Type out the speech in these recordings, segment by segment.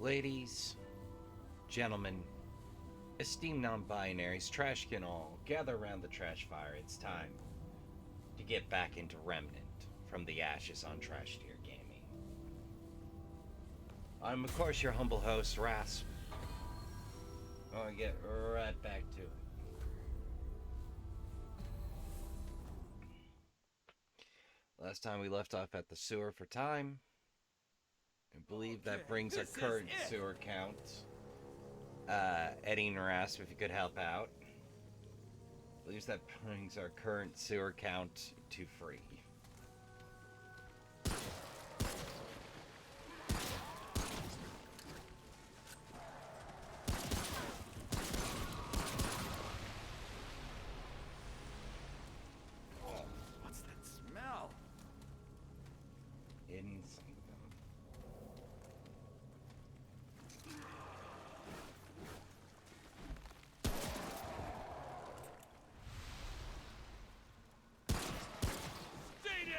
Ladies, gentlemen, esteemed non-binaries, trash can all, gather around the trash fire. It's time to get back into Remnant from the ashes on Trash Tier Gaming. I'm, of course, your humble host, Rasp. I'll get right back to it. Last time we left off at the sewer for time. I believe that brings our current sewer count. Eddie and Rasp, if you could help out. I believe that brings our current sewer count to 3. What's that smell? In Sanctum. Stay down!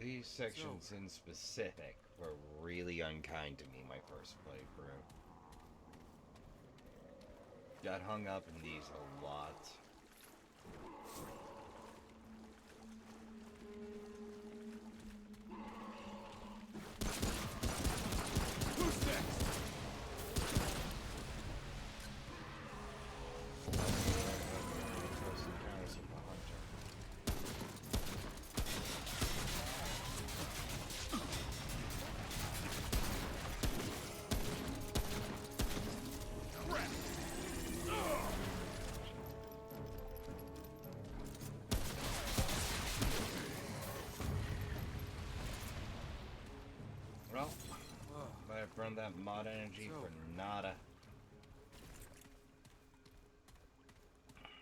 These sections in specific were really unkind to me my first playthrough. Got hung up in these a lot. Who's next? Close encounters with the hunter. Well, I've burned that mod energy for nada.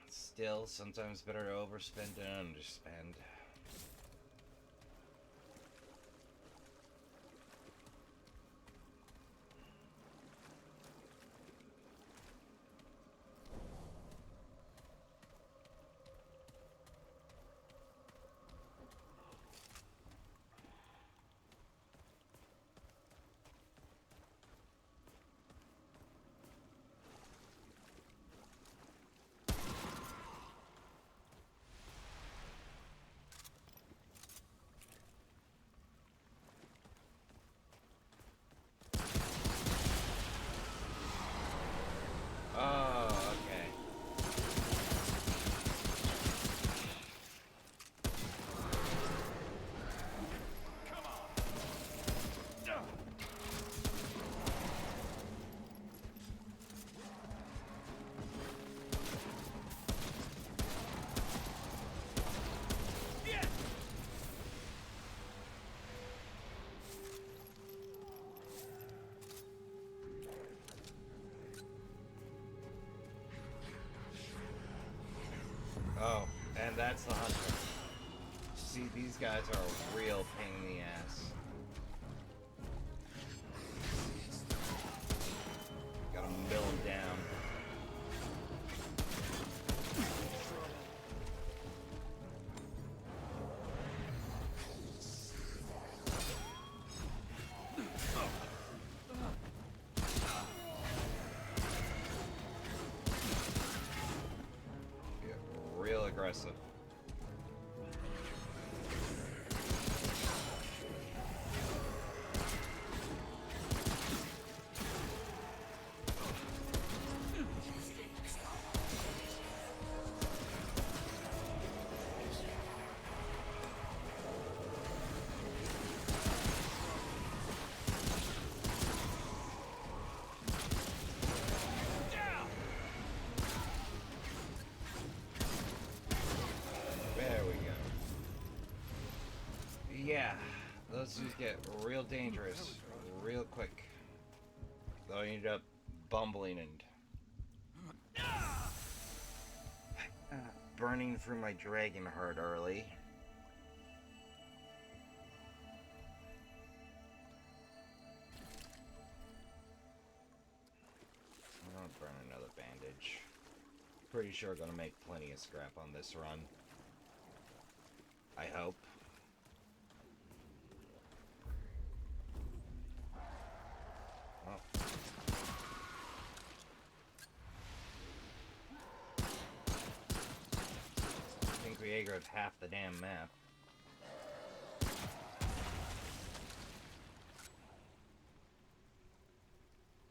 Still, sometimes better to overspend than underspend. Oh, okay. Come on! Yes! Oh, and that's the hunter. See, these guys are a real pain in the ass. Gotta mill them down. Get real aggressive. Down! Yeah, those dudes get real dangerous real quick. They'll end up bumbling and burning through my dragon heart early. I'll burn another bandage. Pretty sure gonna make plenty of scrap on this run. I hope. Oh. I think we aggroed half the damn map.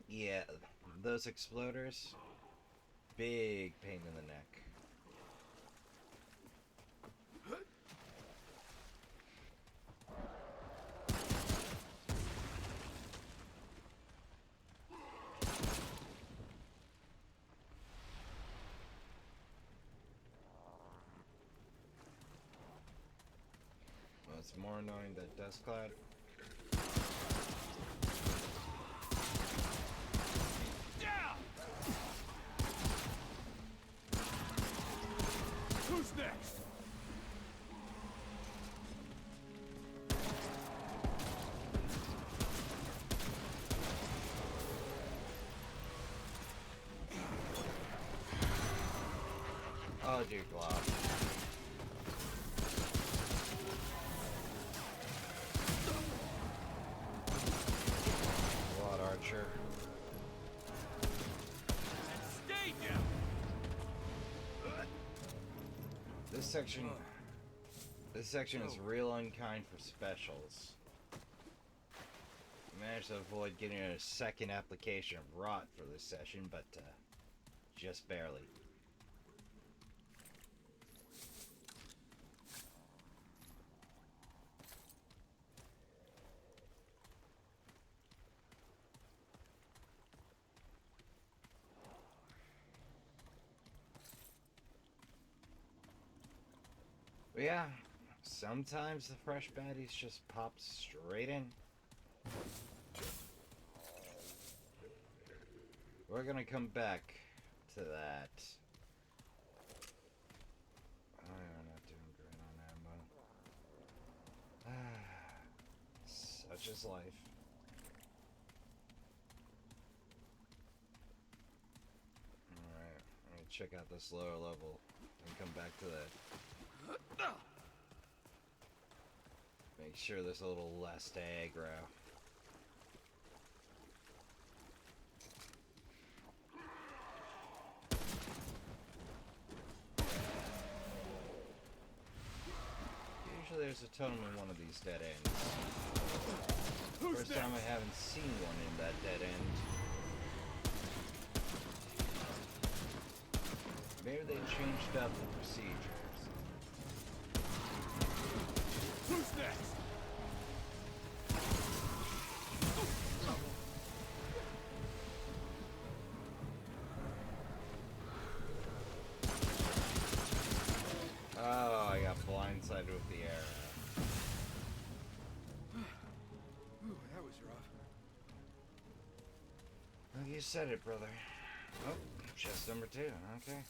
Yeah, those exploders, big pain in the neck. Well, it's more annoying that dust cloud. Who's next? Oh, dude, Glob. Blood Archer. Stay down. This section is real unkind for specials. Managed to avoid getting a second application of rot for this session, but just barely. But yeah, sometimes the fresh baddies just pop straight in. We're gonna come back to that. I'm not doing great on ammo. Such is life. Alright, let me check out this lower level and come back to that. Make sure there's a little less aggro. Usually there's a totem in one of these dead ends. First time I haven't seen one in that dead end. Maybe they changed up the procedures. Who's next? Oh, I got blindsided with the arrow. Ooh, that was rough. Well, you said it, brother. Oh, chest number 2. Okay.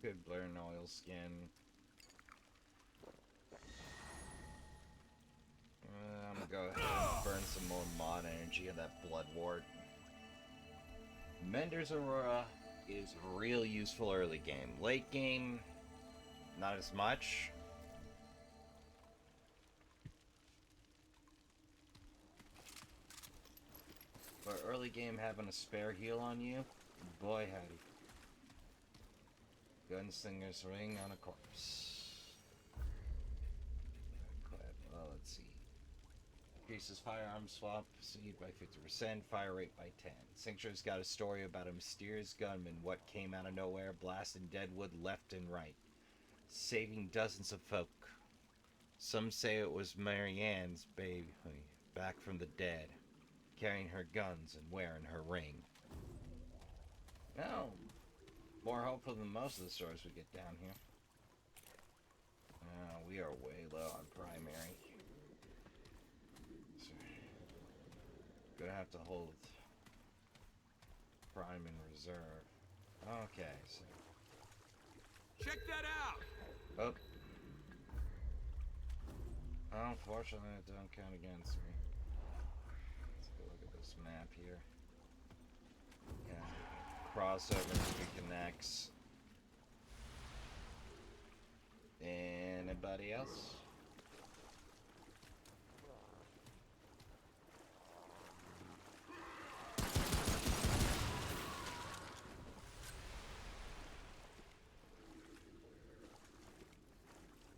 Good blur and oil skin. I'm gonna go ahead and burn some more mod energy of that blood wart. Mender's Aurora is real useful early game. Late game, not as much. But early game having a spare heal on you, boy howdy. Gunslinger's ring on a corpse. Well, let's see. Increases firearm swap speed by 50%, fire rate by 10. Cincture's got a story about a mysterious gunman what came out of nowhere, blasting deadwood left and right, saving dozens of folk. Some say it was Marianne's baby back from the dead, carrying her guns and wearing her ring. No, more hopeful than most of the stories we get down here. we are way low on primary. So, gonna have to hold prime in reserve. Okay, so. Check that out! Oh. Unfortunately, it don't count against me. Let's go look at this map here. Yeah. Crossover reconnects. Anybody else?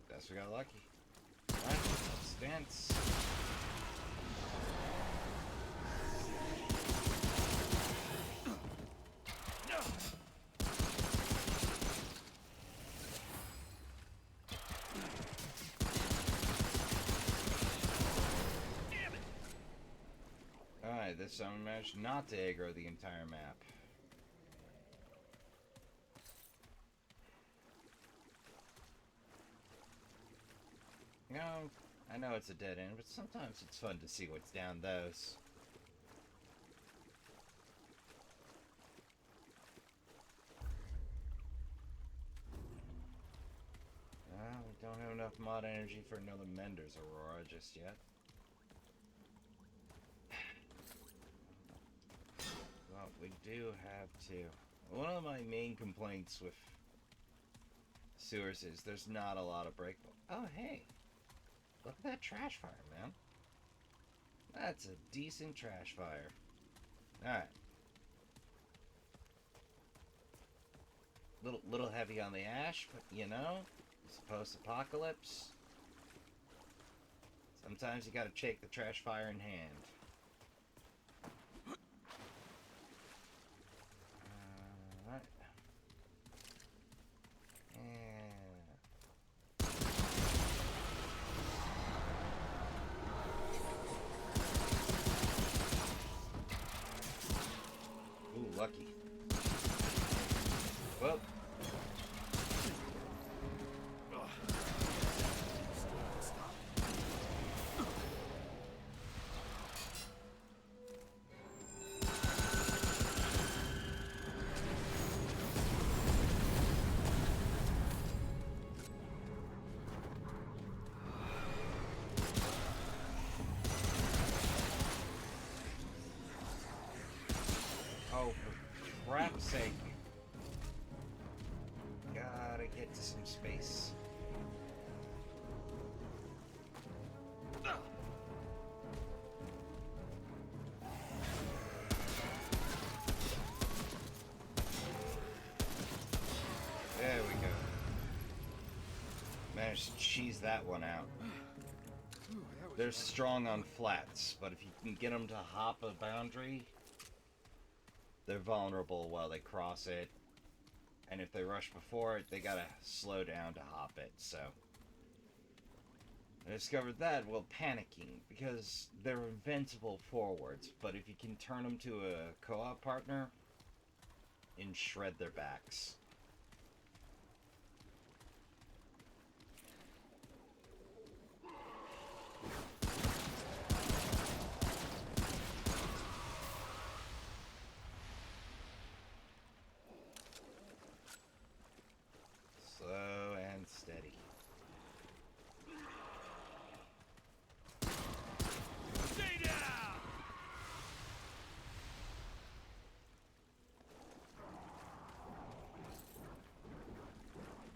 Guess we got lucky. Alright, let's dance. Alright, this time I managed not to aggro the entire map. You know, I know it's a dead end, but sometimes it's fun to see what's down those. Well, we don't have enough mod energy for another Mender's Aurora just yet. Well, we do have to. One of my main complaints with sewers is there's not a lot of breakable. Oh, hey. Look at that trash fire, man. That's a decent trash fire. Alright. Little heavy on the ash, but you know, it's post-apocalypse. Sometimes you gotta take the trash fire in hand. Alright. Ooh, lucky. Well. Oh, for crap's sake. Gotta get to some space. There we go. Managed to cheese that one out. They're strong on flats, but if you can get them to hop a boundary, they're vulnerable while they cross it. And if they rush before it, they gotta slow down to hop it, so. I discovered that while panicking, because they're invincible forwards, but if you can turn them to a co-op partner, and shred their backs. Slow and steady. Stay down!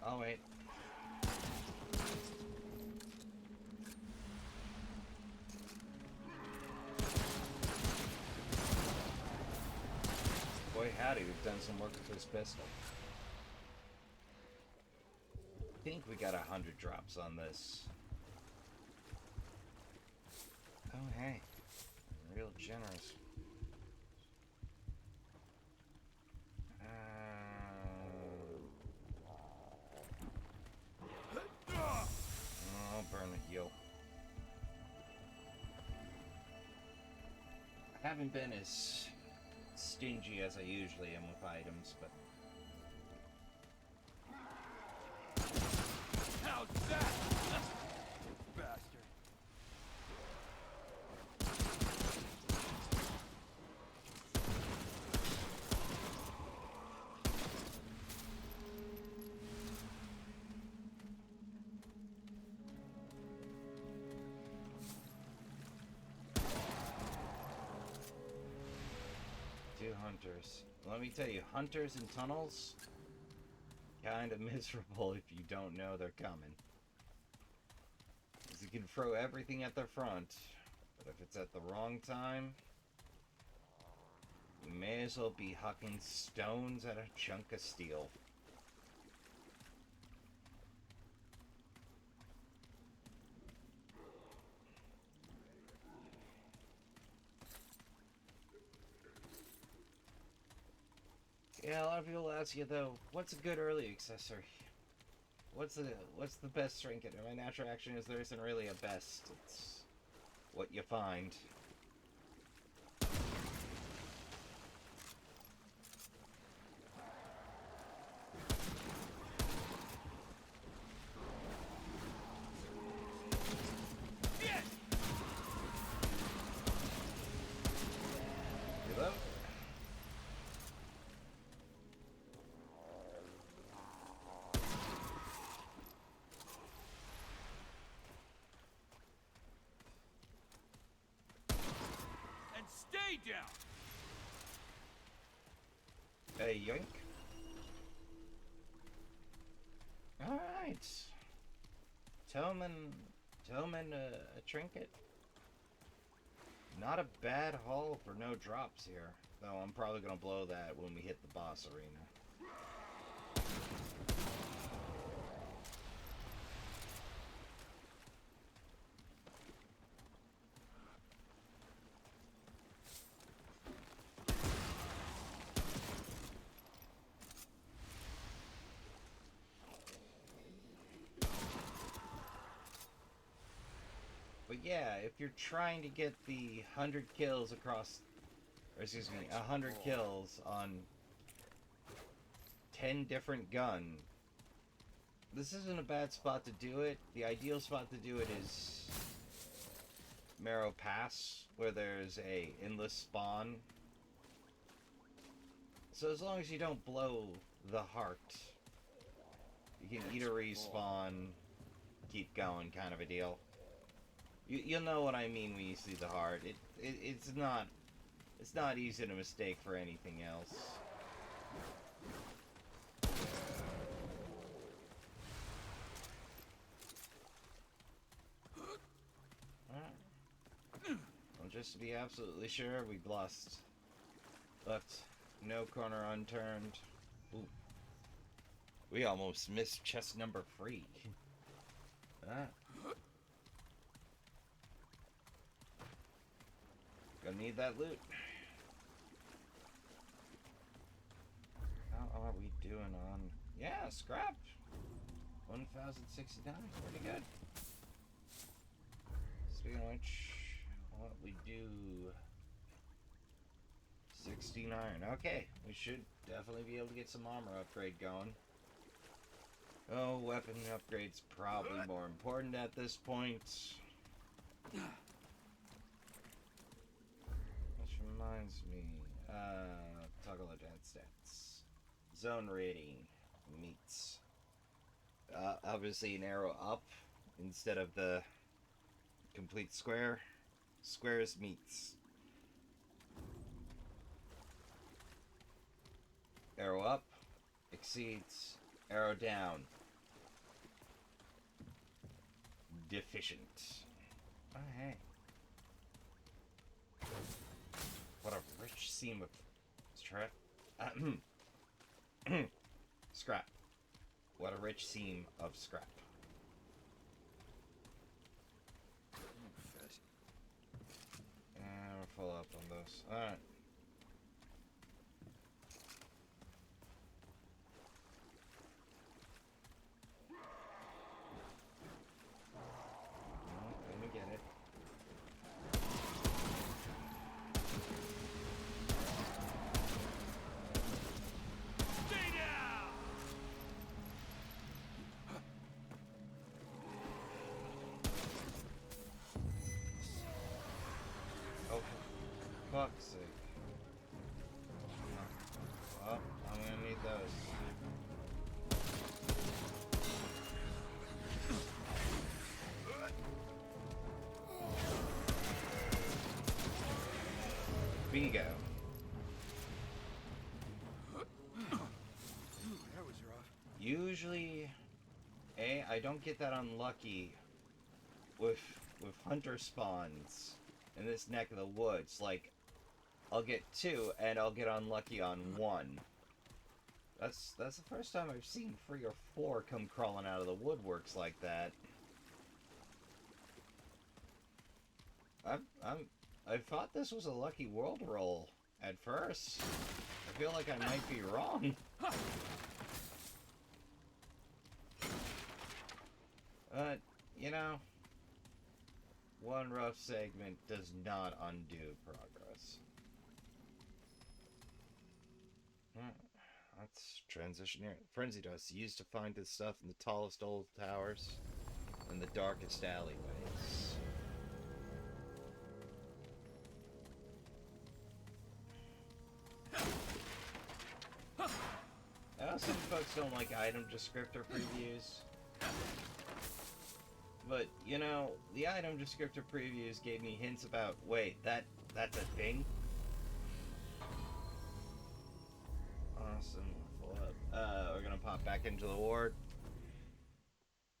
Oh, wait. Boy, howdy, we've done some work with this pistol. I think we got 100 drops on this. Oh, hey. Real generous. I'll burn the heal. I haven't been as stingy as I usually am with items, but How's that? hunters. Let me tell you, hunters in tunnels, kind of miserable if you don't know they're coming. Because you can throw everything at their front, but if it's at the wrong time, you may as well be hucking stones at a chunk of steel. Yeah, a lot of people ask you though, what's a good early accessory? What's the best trinket? And my natural reaction is there isn't really a best. It's what you find. Hello? And stay down! Hey, yoink. Alright. Tillman a trinket. Not a bad haul for no drops here. Though I'm probably gonna blow that when we hit the boss arena. But yeah, if you're trying to get the 100 kills across, or excuse me, 100 kills on 10 different guns, this isn't a bad spot to do it. The ideal spot to do it is Marrow Pass, where there's a endless spawn. So as long as you don't blow the heart, you can either respawn, keep going, kind of a deal. You'll know what I mean when you see the heart. It's not easy to mistake for anything else. Well, just to be absolutely sure, we've left no corner unturned. Ooh. We almost missed chest number 3. Gonna need that loot. How are we doing on... Yeah, scrap! 1,069, pretty good. Speaking of which, what we do... 69. Okay, we should definitely be able to get some armor upgrade going. Oh, weapon upgrade's probably more important at this point. Which reminds me, toggle advanced stats. Zone rating meets. Obviously an arrow up instead of the complete square. Squares meets. Arrow up exceeds arrow down. Deficient. Oh, hey. What a rich seam of scrap. What a rich seam of scrap. And we're full up on those. Alright. Let me get it. Stay down! Oh, for fuck's sake. Well, I'm gonna need those. Bingo. Usually, I don't get that unlucky with hunter spawns in this neck of the woods. Like, I'll get 2 and I'll get unlucky on 1. That's the first time I've seen 3 or 4 come crawling out of the woodworks like that. I thought this was a lucky world roll at first. I feel like I might be wrong. But, you know, one rough segment does not undo progress. Let's transition here. Frenzy dust used to find this stuff in the tallest old towers and the darkest alleyways. I know some folks don't like item descriptor previews. But, you know, the item descriptor previews gave me hints about, wait, that's a thing? Awesome. We're gonna pop back into the ward.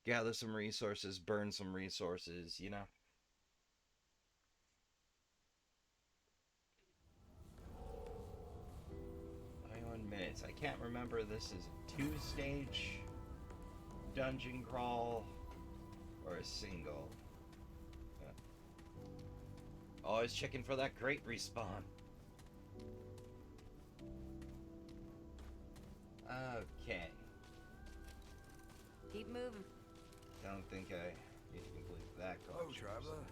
Gather some resources, burn some resources, you know? 21 minutes. I can't remember if this is a 2-stage dungeon crawl or a single. Yeah. Always checking for that crate respawn. Okay. Keep moving. Don't think I need to complete that Hello, collection. traveler.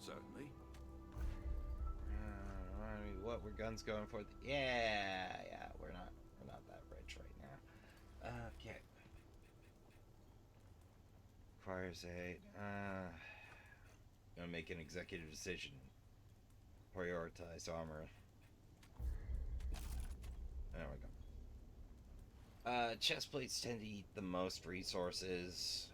Certainly. Remind me what were guns going for? Yeah, we're not that rich right now. Okay. Requires 8. Gonna make an executive decision. Prioritize armor. There we go. Chest plates tend to eat the most resources.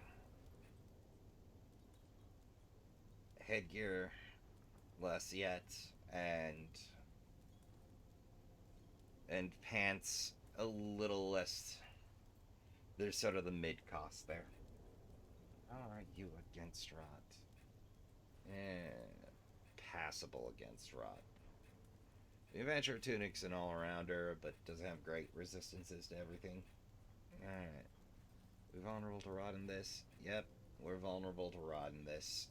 Headgear, less yet, and pants a little less. There's sort of the mid cost there. How are you against rot? Passable against rot. The Adventure Tunic's an all-rounder, but doesn't have great resistances to everything. Alright. We're vulnerable to rot in this. Yep, we're vulnerable to rot in this.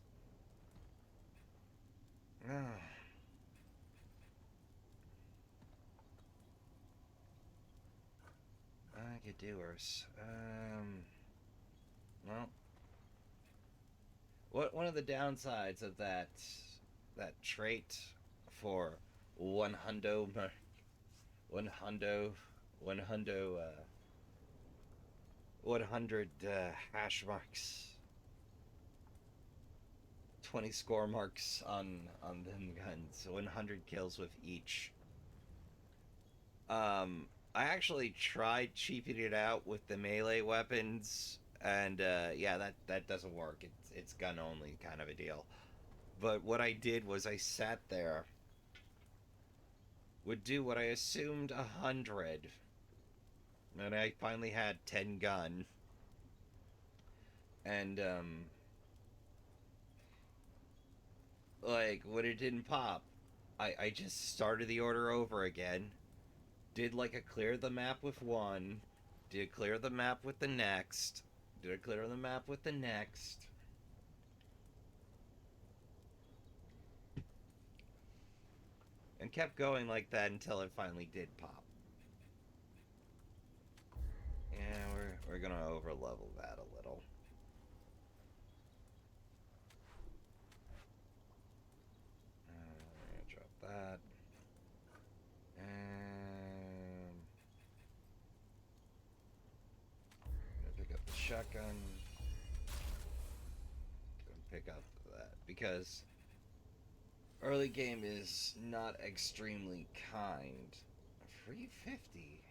I could do worse. Well, one of the downsides of that trait for 100 hash marks, 20 score marks on them guns, 100 kills with each. I actually tried cheaping it out with the melee weapons, and yeah, that doesn't work. It's gun only kind of a deal. But what I did was I sat there, would do what I assumed 100, and I finally had 10 gun, and like when it didn't pop, I just started the order over again. Did like a clear the map with one, did clear the map with the next, did a clear the map with the next. And kept going like that until it finally did pop. Yeah, we're gonna over level that a little. We're gonna drop that. And gonna pick up the shotgun. Gonna pick up that because early game is not extremely kind. 350.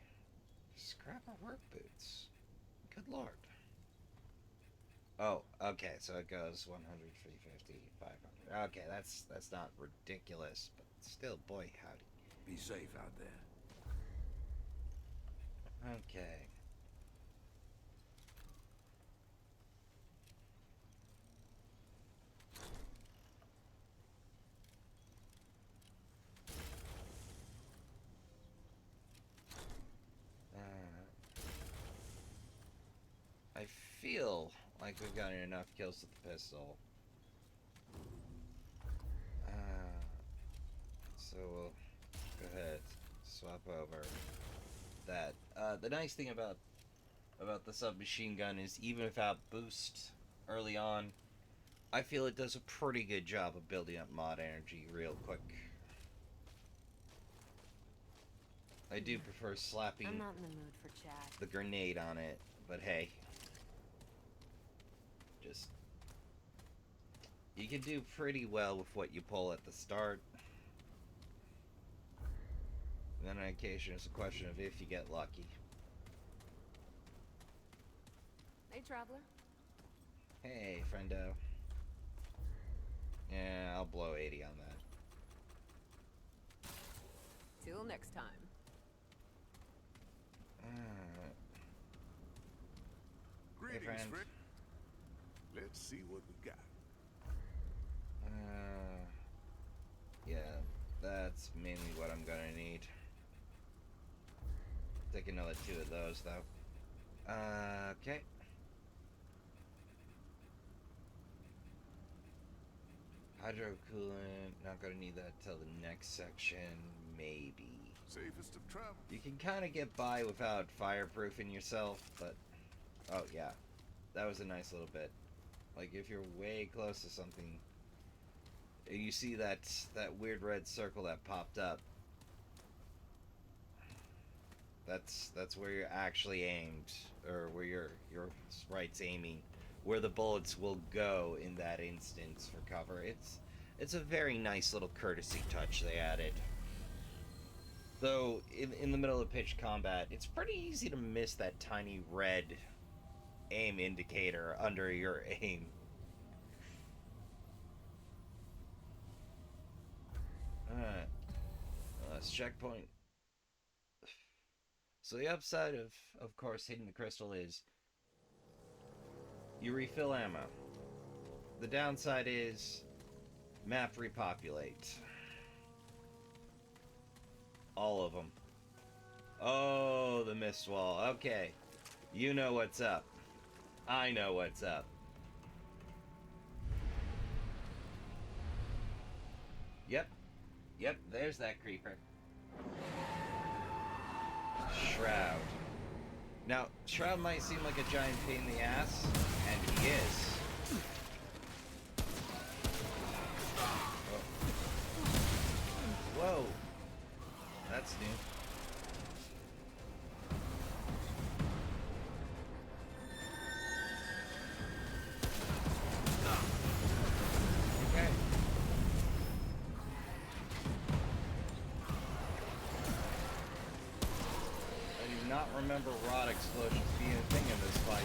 Scrap our work boots. Good lord. Oh, okay, so it goes 100, 350, 500. Okay, that's not ridiculous, but still, boy, howdy. Be safe out there. Okay. I feel like we've gotten enough kills with the pistol. So we'll go ahead, swap over that. The nice thing about the submachine gun is even without boost early on, I feel it does a pretty good job of building up mod energy real quick. I do prefer slapping I'm not in the mood for chat. the grenade on it, but hey. Just... you can do pretty well with what you pull at the start. And then on occasion it's a question of if you get lucky. Hey, traveler. Hey, friendo. Yeah, I'll blow 80 on that. Till next time. Alright. Greetings, friend. friend. Let's see what we got. Yeah, that's mainly what I'm gonna need. Take another 2 of those, though. Okay. Hydro coolant, not gonna need that till the next section, maybe. Safest of travel. You can kind of get by without fireproofing yourself, but... oh, yeah. That was a nice little bit. Like, if you're way close to something, and you see that weird red circle that popped up, that's where you're actually aimed, or where your sprite's aiming, where the bullets will go in that instance for cover. It's a very nice little courtesy touch they added. Though in the middle of pitched combat, it's pretty easy to miss that tiny red aim indicator under your aim. Alright. Last checkpoint. So the upside of course, hitting the crystal is you refill ammo. The downside is map repopulate. All of them. Oh, the mist wall. Okay. You know what's up. I know what's up. Yep. Yep, there's that creeper. Shroud. Now, Shroud might seem like a giant pain in the ass, and he is. Whoa. That's new. Okay. I do not remember rod explosions being a thing in this fight.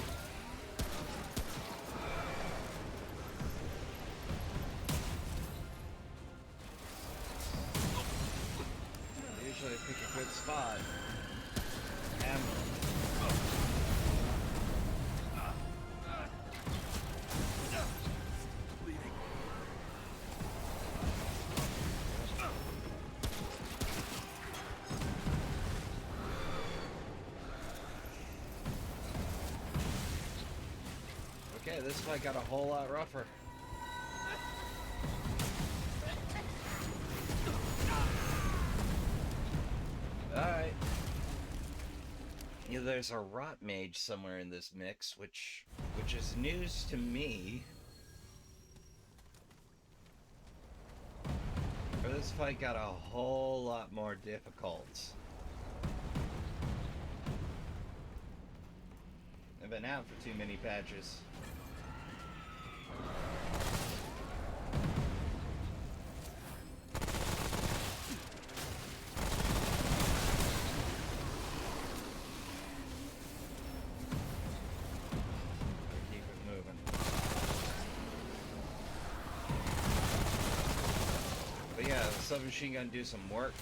Usually I pick a good spot. Okay, this fight got a whole lot rougher. Alright. Yeah, there's a rot mage somewhere in this mix, which is news to me. Or this fight got a whole lot more difficult. I've been out for too many patches. Keep it moving. But yeah, the submachine gun do some work.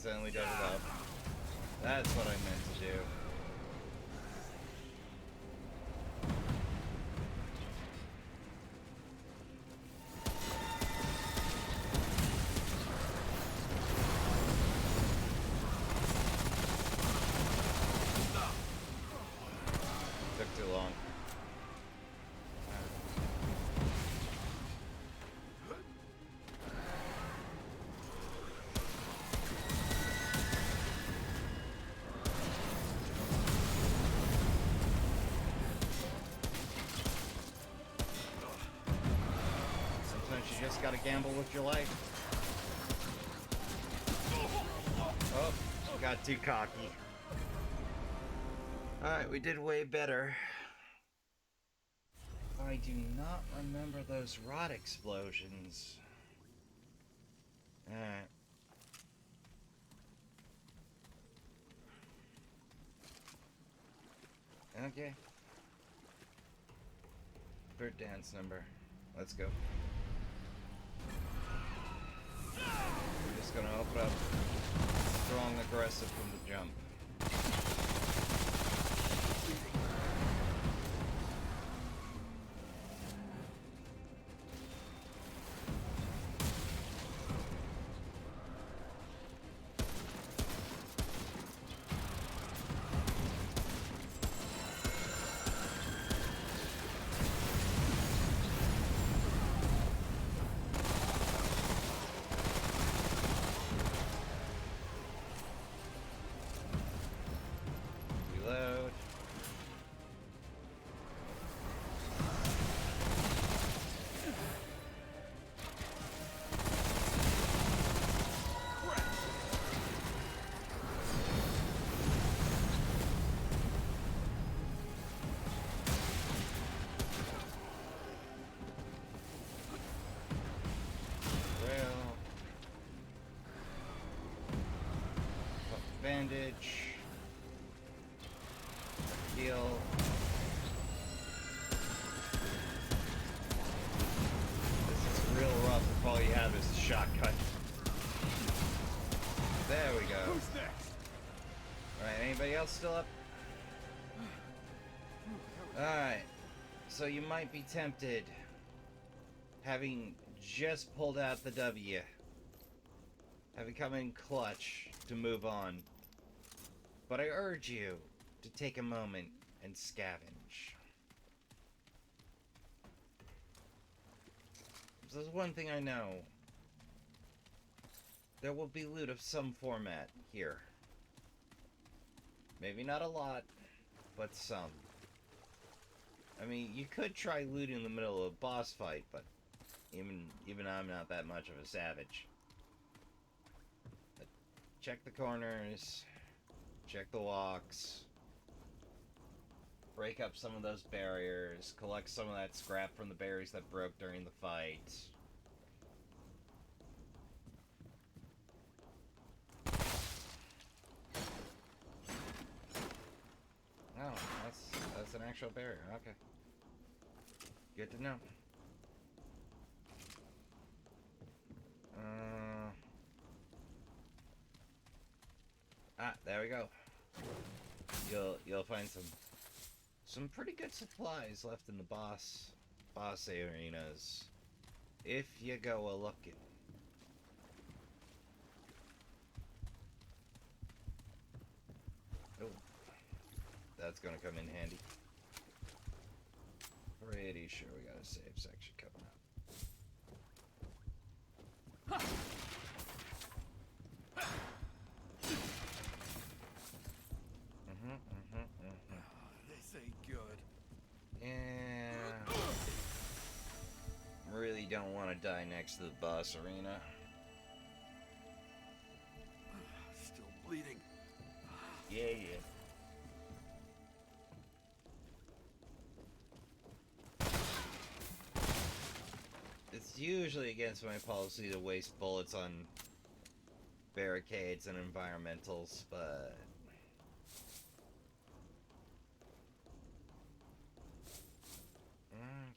accidentally dug it up. That's what I meant to do. Took too long. Sometimes you just gotta gamble with your life. Oh, got too cocky. Alright, we did way better. I do not remember those rod explosions. Alright. Okay. Third dance number. Let's go. We're just gonna open up strong aggressive from the jump. Reload. Rail. Bandage. Heal. This is real rough if all you have is a shotgun. There we go. Who's next? Alright, anybody else still up? Alright, so you might be tempted, having just pulled out the W, having come in clutch, to move on. But I urge you to take a moment and scavenge. There's one thing I know. There will be loot of some format here. Maybe not a lot, but some. I mean, you could try looting in the middle of a boss fight, but even I'm not that much of a savage. But check the corners, check the walks, break up some of those barriers, collect some of that scrap from the berries that broke during the fight. Oh, that's an actual barrier. Okay. Good to know. There we go. You'll find some pretty good supplies left in the boss arenas if you go a looking. Oh, that's gonna come in handy. Pretty sure we got a save section coming up. This ain't good. Yeah. Really don't want to die next to the boss arena. Still bleeding. Yeah. It's usually against my policy to waste bullets on barricades and environmentals, but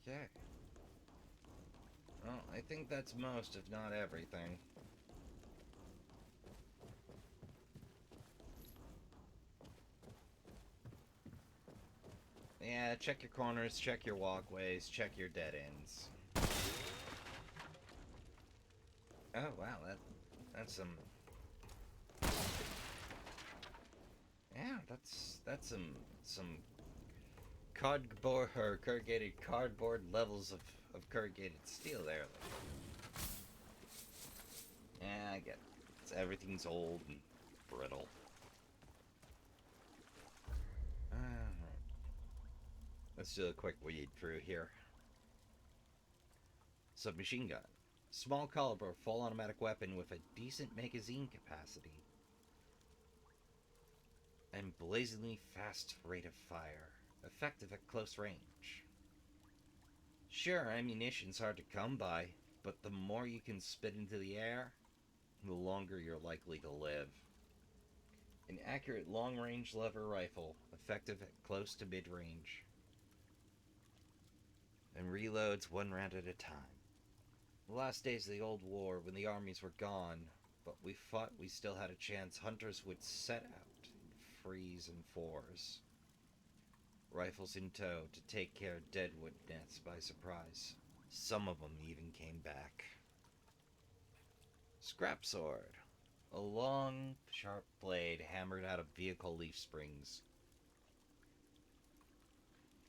okay. Well, I think that's most, if not everything. Yeah, check your corners, check your walkways, check your dead ends. Oh wow, that's some. Yeah, that's some cardboard or corrugated cardboard levels of corrugated steel there. Yeah, I get it. Everything's old and brittle. Let's do a quick weed through here. Submachine gun. Small caliber, full automatic weapon with a decent magazine capacity. And blazingly fast rate of fire. Effective at close range. Sure, ammunition's hard to come by, but the more you can spit into the air, the longer you're likely to live. An accurate long-range lever rifle, effective at close to mid-range. And reloads one round at a time. The last days of the old war, when the armies were gone, but we thought we still had a chance, hunters would set out in threes and fours. Rifles in tow to take care of deadwood nests by surprise. Some of them even came back. Scrap sword. A long, sharp blade hammered out of vehicle leaf springs.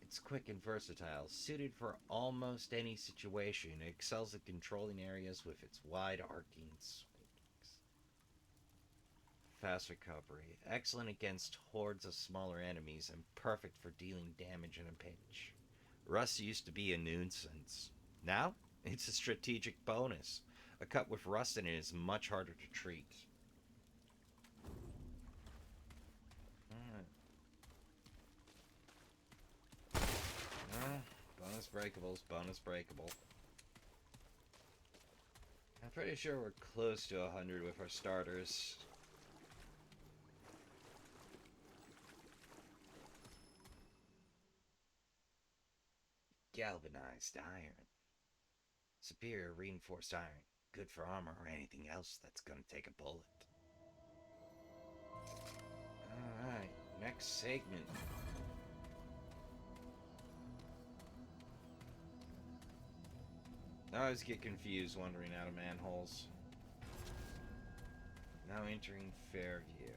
It's quick and versatile, suited for almost any situation. It excels at controlling areas with its wide arcing swings. Fast recovery, excellent against hordes of smaller enemies, and perfect for dealing damage in a pinch. Rust used to be a nuisance. Now, it's a strategic bonus. A cut with rust in it is much harder to treat. Bonus breakables, bonus breakable. I'm pretty sure we're close to 100 with our starters. Galvanized iron. Superior reinforced iron. Good for armor or anything else that's gonna take a bullet. Alright, next segment. I always get confused wandering out of manholes. Now entering Fairview.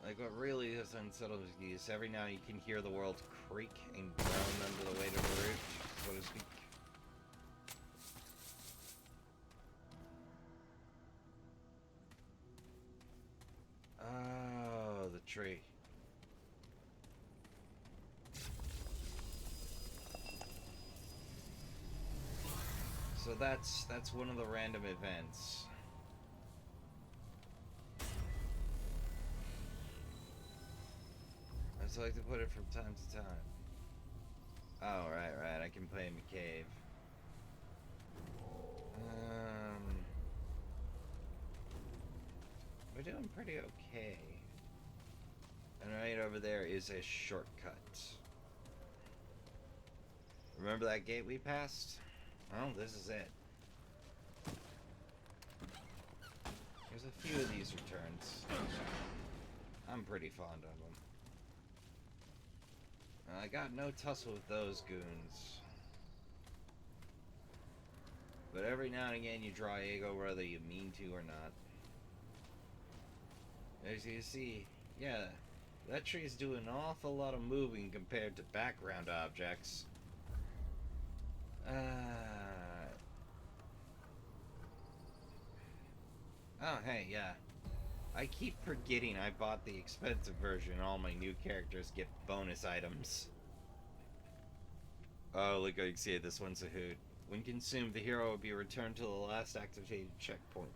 Like, what really is unsettled is every now you can hear the world creak and groan under the weight of the root, so to speak. Oh, the tree. So that's one of the random events. I just like to put it from time to time. Oh, right. I can play in the cave. We're doing pretty okay. And right over there is a shortcut. Remember that gate we passed? Well, this is it. There's a few of these returns. I'm pretty fond of them. I got no tussle with those goons. But every now and again you draw ego whether you mean to or not. As you see, yeah, that tree's doing an awful lot of moving compared to background objects. Oh, hey, yeah. I keep forgetting I bought the expensive version. All my new characters get bonus items. Oh, look, I can see it. This one's a hoot. When consumed, the hero will be returned to the last activated checkpoint.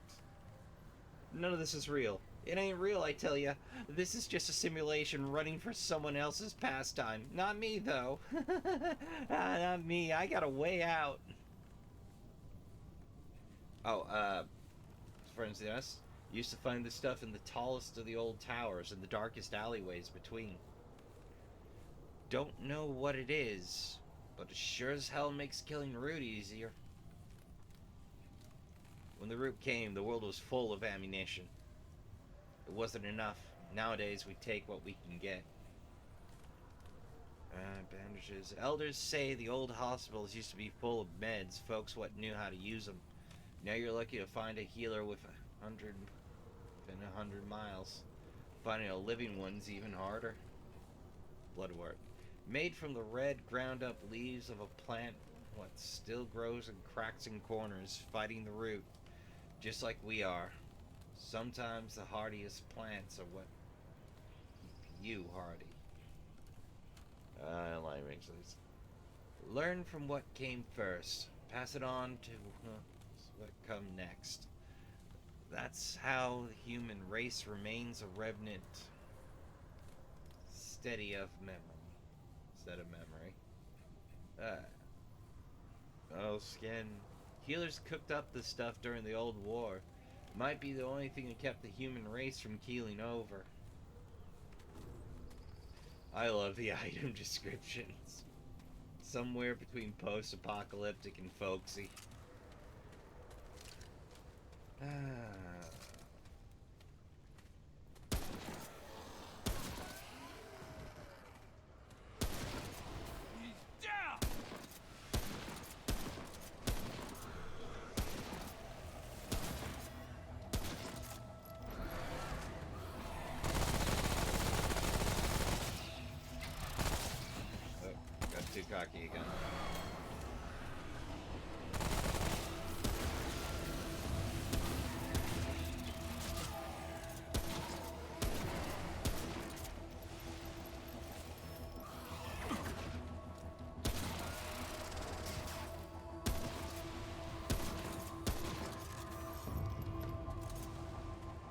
None of this is real. It ain't real, I tell ya. This is just a simulation running for someone else's pastime. Not me, though. Not me. I got a way out. Oh, friends, yes? Used to find this stuff in the tallest of the old towers and the darkest alleyways between. Don't know what it is, but it sure as hell makes killing Root easier. When the root came, the world was full of ammunition. It wasn't enough. Nowadays, we take what we can get. Bandages. Elders say the old hospitals used to be full of meds, folks what knew how to use them. Now you're lucky to find a healer with 100 miles. Finding a living one's even harder. Bloodwort. Made from the red, ground up leaves of a plant what still grows in cracks and corners, fighting the root, just like we are. Sometimes the hardiest plants are what keep you hardy. Learn from what came first. Pass it on to what come next. That's how the human race remains a remnant, steady of memory, instead of memory. Oh, skin. Healers cooked up the stuff during the old war. Might be the only thing that kept the human race from keeling over. I love the item descriptions. Somewhere between post-apocalyptic and folksy. He's down! Oh, got too cocky again.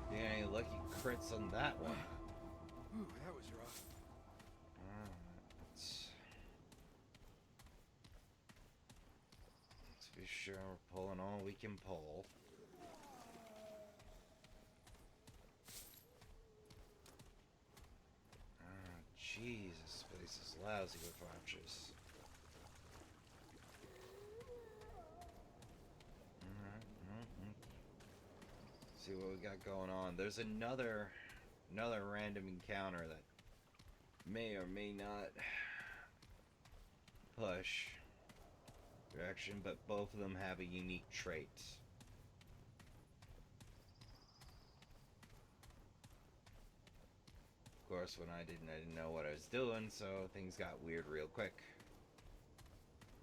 Yeah, any lucky crits on that one. Ooh, that was rough. Let's be sure we're pulling all we can pull. Jeez, this place is lousy with archers. See what we got going on. There's another random encounter that may or may not push direction, but both of them have a unique trait. Of course, when I didn't know what I was doing, so things got weird real quick.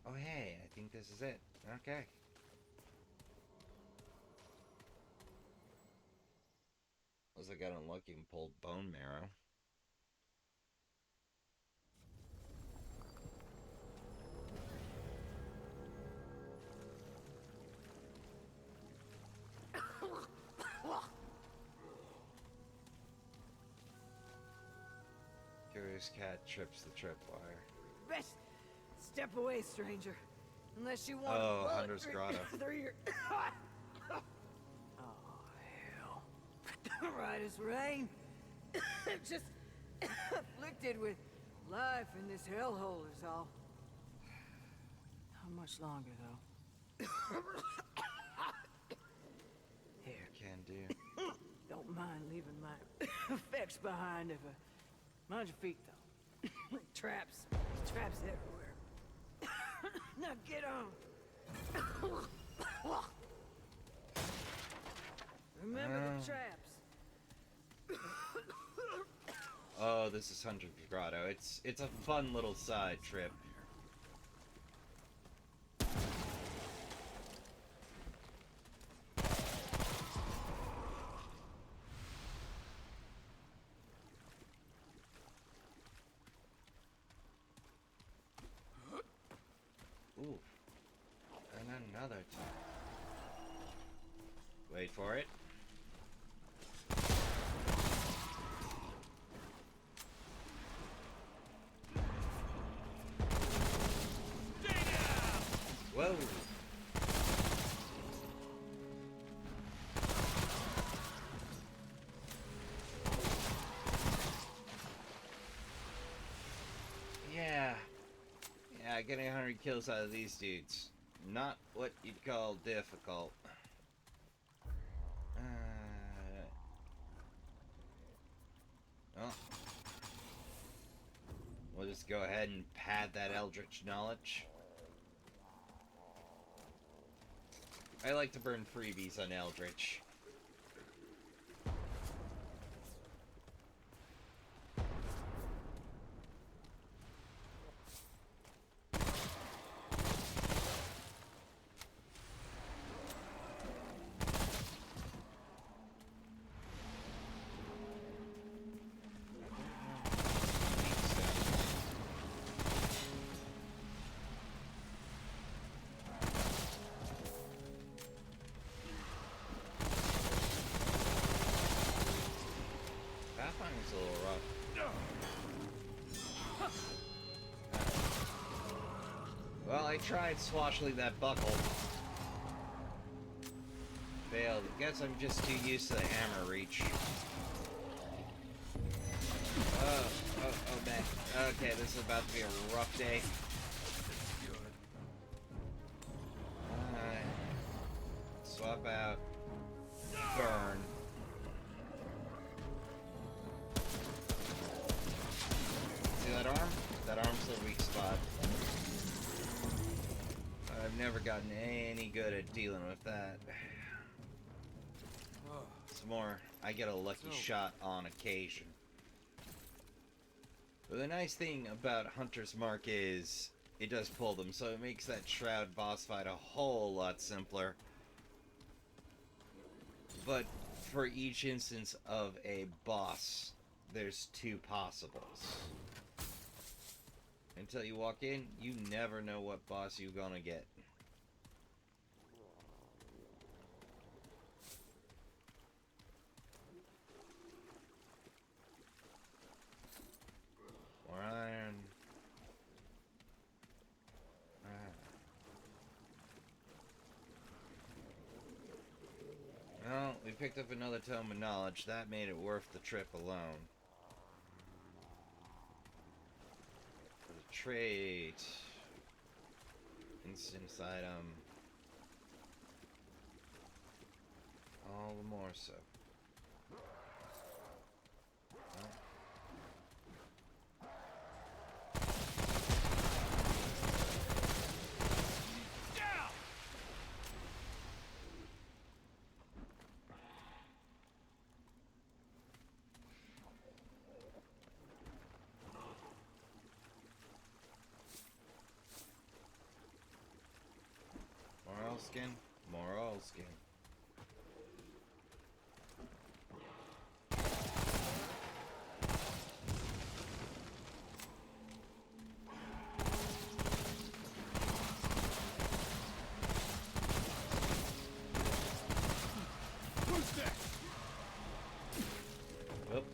Oh hey, I think this is it. Okay. Was I got unlucky and pulled bone marrow. Curious cat trips the tripwire. Best step away, stranger. Unless you want Oh, a bullet Hunter's Grotto. through your... Oh, hell. Right as rain. Just afflicted with life in this hellhole is all. How much longer, though? Here, Can do. don't mind leaving my effects behind if I... Mind your feet, though. Traps. Traps everywhere. Now get on. Remember the traps. Oh, this is Hunter's Grotto. It's a fun little side trip. Ooh. And another time. Wait for it. Whoa. Yeah. Yeah, getting 100 kills out of these dudes. Not what you'd call difficult. Well, we'll just go ahead and pad that eldritch knowledge. I like to burn freebies on eldritch. Pathfinder's a little rough. Well, I tried swashing that buckle. Failed. Guess I'm just too used to the hammer reach. Oh man. Okay, this is about to be a rough day. Alright. Swap out. Burn. See that arm? That arm's the weak spot. I've never gotten any good at dealing with that. It's more, I get a lucky shot on occasion. But the nice thing about Hunter's Mark is it does pull them, so it makes that Shroud boss fight a whole lot simpler. But for each instance of a boss, there's two possibles. Until you walk in, you never know what boss you're gonna get. More iron. Well, we picked up another tome of knowledge. That made it worth the trip alone. For the trade. Instance item. All the more so. Well. More oil skin, more oil skin. Who's next? Oop.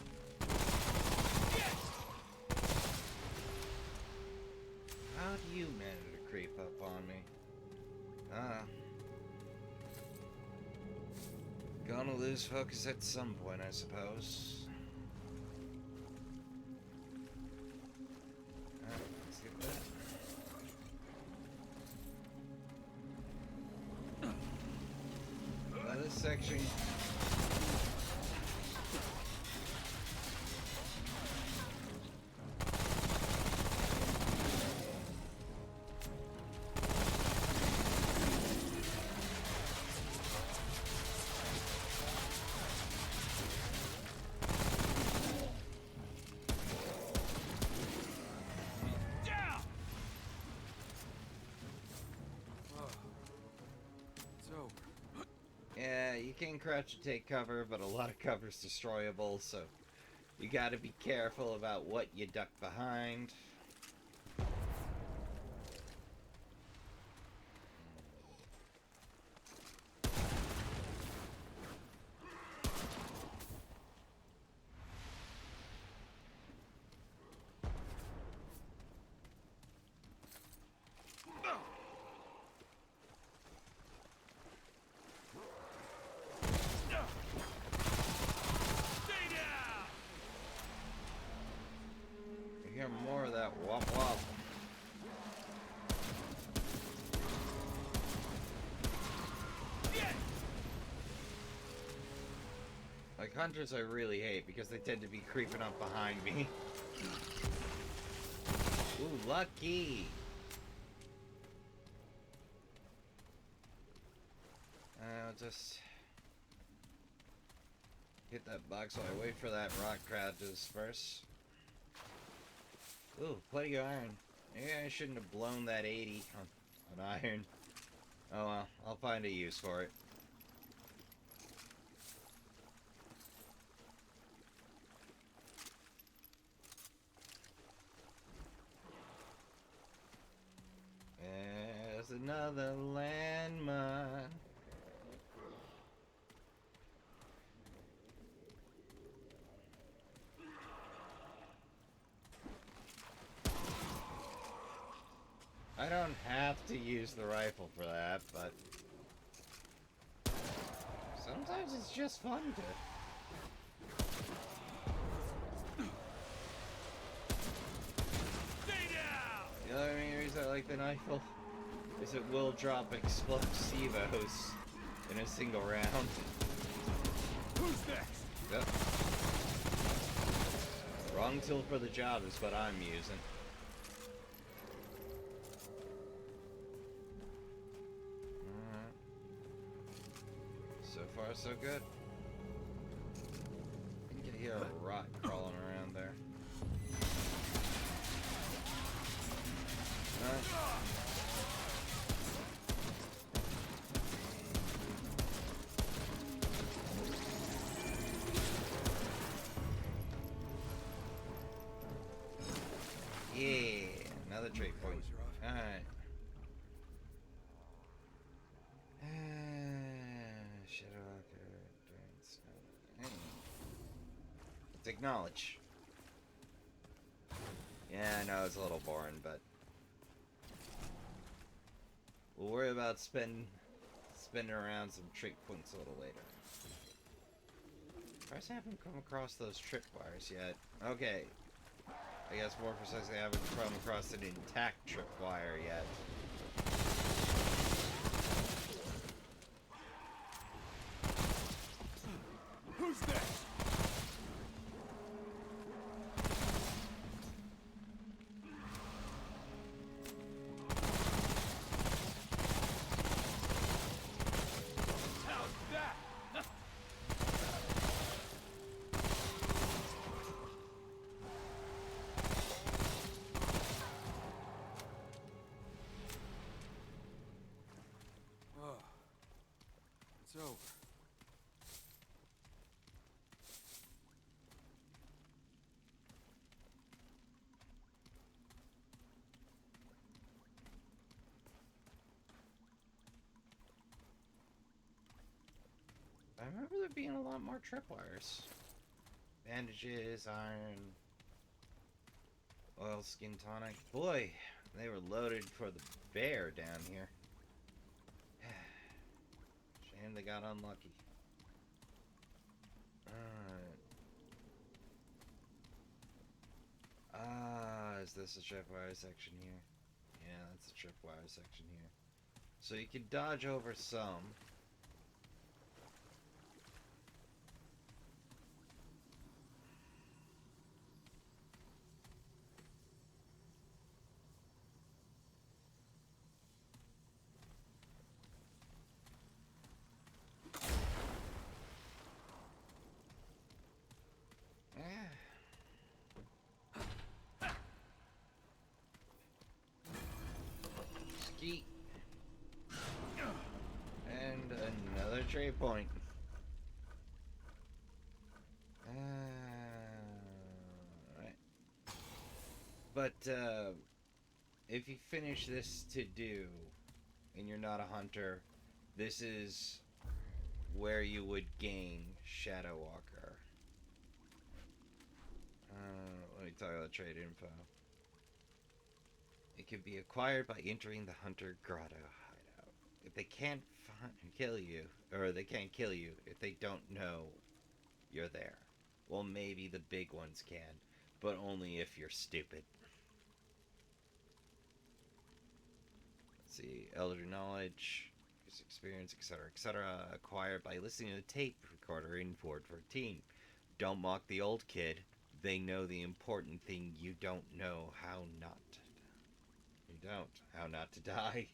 How do you manage to creep up on me? Gonna lose focus at some point, I suppose. Alright, let's get that. Now this section... Down! It's over. Yeah, you can crouch to take cover, but a lot of cover's destroyable, so you gotta be careful about what you duck behind. Stay down! You hear more of that wop wop. Like Hunters I really hate because they tend to be creeping up behind me. Ooh, lucky! I'll just hit that box while I wait for that rock crowd to disperse. Ooh, plenty of iron. Maybe I shouldn't have blown that 80 on iron. Oh well, I'll find a use for it. There's another landmine. I don't have to use the rifle for that, but sometimes it's just fun to. Stay down! The other main reason I like the rifle is it will drop explosivos in a single round. Who's next? Yep. Wrong tool for the job is what I'm using. Alright. So far, so good. I can hear a rot crawling around there. Yeah, another trade point. Alright. Shadowwalker, Drain Snow. Let's acknowledge. Yeah, I know it's a little boring, but we'll worry about spinning around some trick points a little later. I haven't come across those tripwires yet. Okay. I guess more precisely, I haven't come across an intact tripwire yet. Who's next? How's that? Oh, it's over. I remember there being a lot more tripwires. Bandages, iron, oil skin tonic. Boy, they were loaded for the bear down here. Shame they got unlucky. Alright. Is this a tripwire section here? Yeah, that's a tripwire section here. So you can dodge over some. Skeet. And another trade point. Right. But if you finish this to do and you're not a hunter, this is where you would gain Shadow Walker. Let me talk about trade info. It can be acquired by entering the Hunter Grotto hideout. If they can't kill you, or they can't kill you if they don't know you're there. Well, maybe the big ones can, but only if you're stupid. Let's see, Elder Knowledge, experience, etc., etc., acquired by listening to the tape recorder in Ford 14. Don't mock the old kid. They know the important thing you don't know how not. You don't. How not to die.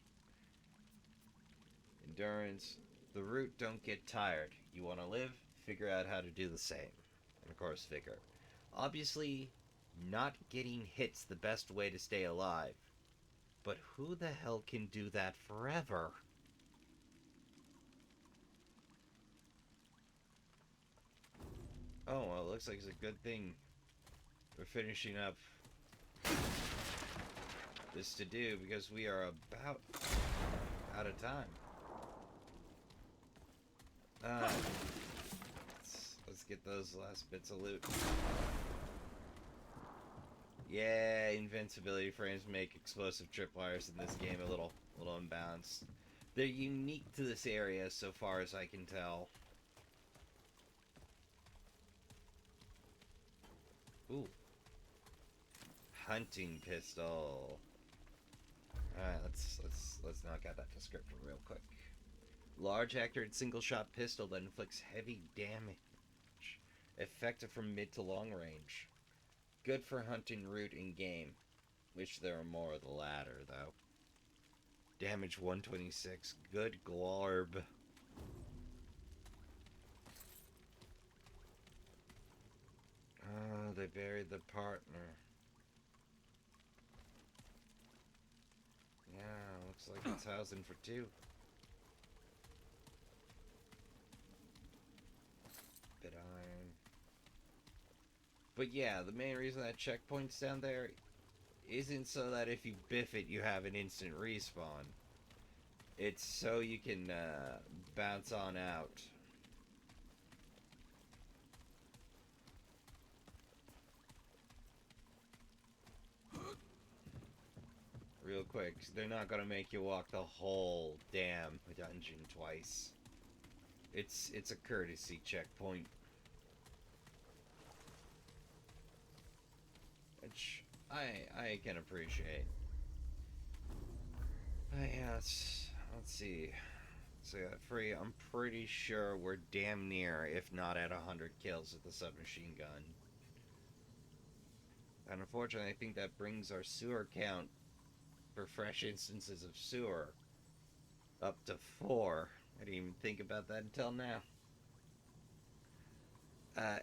Endurance. The root don't get tired. You want to live? Figure out how to do the same. And of course, vigor. Obviously, not getting hit's the best way to stay alive. But who the hell can do that forever? Oh, well, it looks like it's a good thing we're finishing up this to do, because we are about out of time. Let's get those last bits of loot. Yeah, invincibility frames make explosive tripwires in this game a little unbalanced. They're unique to this area so far as I can tell. Ooh. Hunting pistol. Alright, let's knock out that description real quick. Large accurate single shot pistol that inflicts heavy damage. Effective from mid to long range. Good for hunting root in game. Wish there were more of the latter, though. Damage 126. Good glarb. Oh, they buried the partner. Yeah, looks like it's housing for two. Bit iron. But yeah, the main reason that checkpoint's down there isn't so that if you biff it, you have an instant respawn. It's so you can bounce on out. Real quick, they're not gonna make you walk the whole damn dungeon twice. It's a courtesy checkpoint. Which I can appreciate. Yeah, let's see. So free. I'm pretty sure we're damn near, if not at 100 kills with the submachine gun. And unfortunately, I think that brings our sewer count for fresh instances of sewer up to 4. I didn't even think about that until now.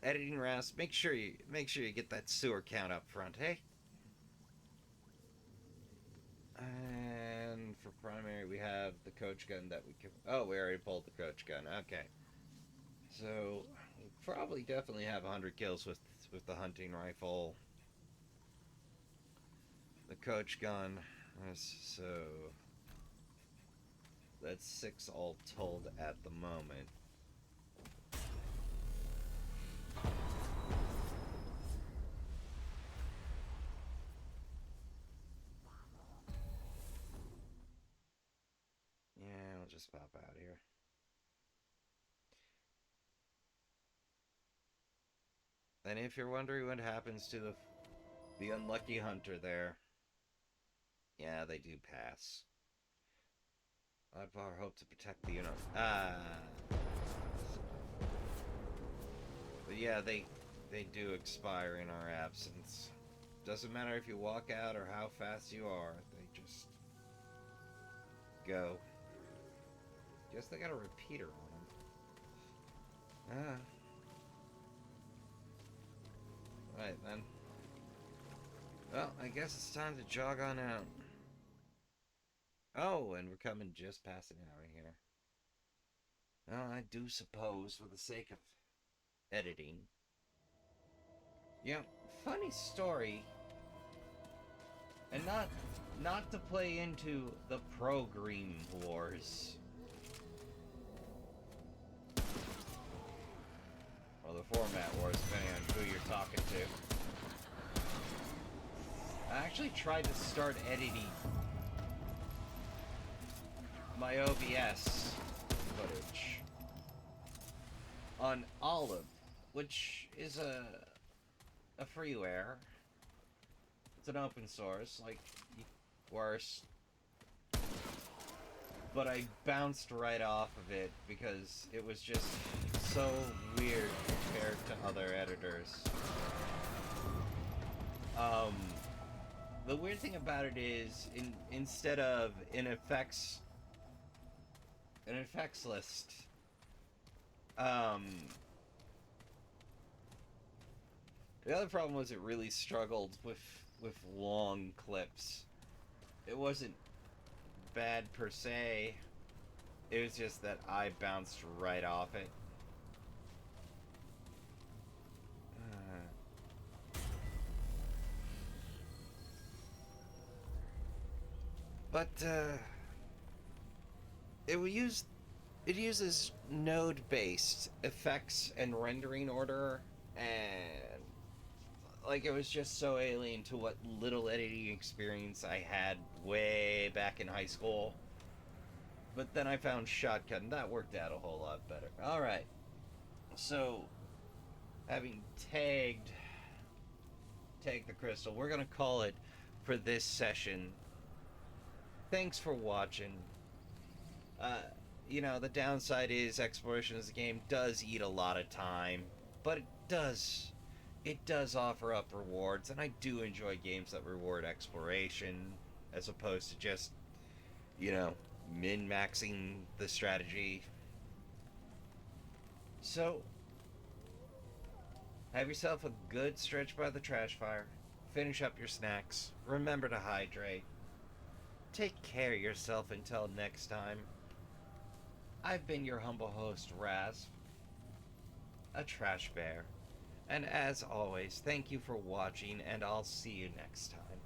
Editing Rouse, make sure you get that sewer count up front, hey? And for primary, we have the coach gun that we can. Oh, we already pulled the coach gun. Okay, so we'll probably definitely have 100 kills with the hunting rifle, the coach gun. So that's 6 all told at the moment. Yeah, I'll just pop out here. And if you're wondering what happens to the unlucky hunter there, yeah, they do pass. I'd hope to protect the unit. But yeah, they do expire in our absence. Doesn't matter if you walk out or how fast you are, they just go. Guess they got a repeater on them. Right then. Well, I guess it's time to jog on out. Oh, and we're coming just past an hour here. Well, I do suppose, for the sake of editing. Yeah, funny story. And not to play into the pro-green wars. Or the format wars, depending on who you're talking to. I actually tried to start editing my OBS footage on Olive, which is a freeware. It's an open source, like worse. But I bounced right off of it because it was just so weird compared to other editors. The weird thing about it is, instead of an effects list, the other problem was it really struggled with long clips. It wasn't bad per se. It was just that I bounced right off it. But it uses node-based effects and rendering order, and like, it was just so alien to what little editing experience I had way back in high school. But then I found Shotgun, and that worked out a whole lot better. Alright, so having tagged the crystal, we're gonna call it for this session. Thanks for watching. You know, the downside is exploration as a game does eat a lot of time, but it does offer up rewards, and I do enjoy games that reward exploration as opposed to just, you know, min-maxing the strategy. So, have yourself a good stretch by the trash fire. Finish up your snacks. Remember to hydrate. Take care of yourself until next time. I've been your humble host, Raz, a trash bear. And as always, thank you for watching, and I'll see you next time.